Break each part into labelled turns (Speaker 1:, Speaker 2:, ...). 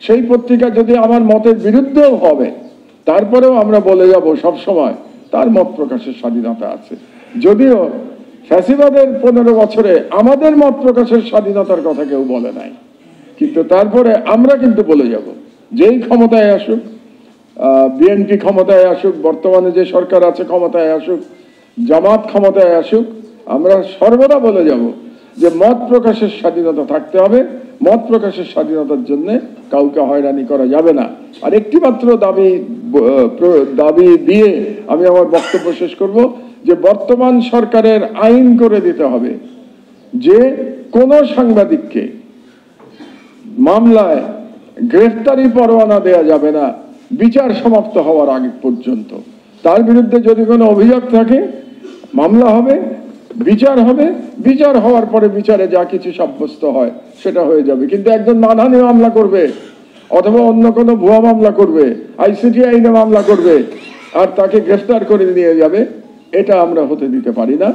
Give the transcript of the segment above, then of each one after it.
Speaker 1: সেই পত্রিকা যদি আমার মতের বিরুদ্ধেও হবে, তারপরেও আমরা বলে যাব সব সময় তার মত প্রকাশের স্বাধীনতা আছে। যদিও ফ্যাসিবাদের 15 বছরে আমাদের মত প্রকাশের স্বাধীনতার কথা কেউ বলে নাই, কিন্তু তারপরে আমরা কিন্তু বলে যাব, যেই ক্ষমতায় আসুক, বিএনপি ক্ষমতায় আসুক, বর্তমানে যে সরকার আছে ক্ষমতায় আসুক, জামাত ক্ষমতায় আসুক, আমরা সর্বদা বলে যাব যে মত প্রকাশের স্বাধীনতা থাকতে হবে। মত প্রকাশের স্বাধীনতার জন্য কাউকে হয়রানি করা যাবে না। আর একটি মাত্র দাবি দিয়ে আমি আমার বক্তব্য শেষ করব, যে বর্তমান সরকারের আইন করে দিতে হবে যে কোন সাংবাদিককে মামলায় গ্রেফতারি পরোয়ানা দেয়া যাবে না বিচার সমাপ্ত হওয়ার আগে পর্যন্ত। তার বিরুদ্ধে যদি কোনো অভিযোগ থাকে, মামলা হবে, বিচার হবে, বিচার হওয়ার পরে বিচারে যা কিছু সাব্যস্ত হয় সেটা হয়ে যাবে। কিন্তু একজন মানহানি মামলা করবে অথবা অন্য কোনো ভুয়া মামলা করবে, আইসিটি আইনে মামলা করবে, আর তাকে গ্রেফতার করে নিয়ে যাবে, এটা আমরা হতে দিতে পারি না।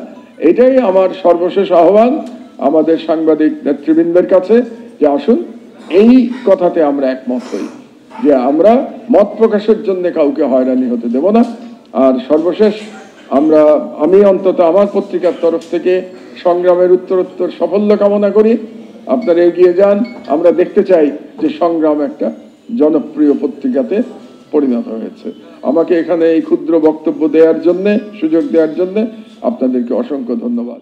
Speaker 1: এটাই আমার সর্বশেষ আহ্বান আমাদের সাংবাদিক নেতৃবৃন্দের কাছে, যে আসুন এই কথাতে আমরা একমত হই যে আমরা মত প্রকাশের জন্য কাউকে হয়রানি হতে দেব না। আর সর্বশেষ আমি অন্তত আমার পত্রিকার তরফ থেকে সংগ্রামের উত্তরোত্তর সাফল্য কামনা করি। আপনারা এগিয়ে যান। আমরা দেখতে চাই যে সংগ্রাম একটা জনপ্রিয় পত্রিকাতে পরিণত হয়েছে। আমাকে এখানে এই ক্ষুদ্র বক্তব্য দেওয়ার জন্য, সুযোগ দেওয়ার জন্য আপনাদেরকে অসংখ্য ধন্যবাদ।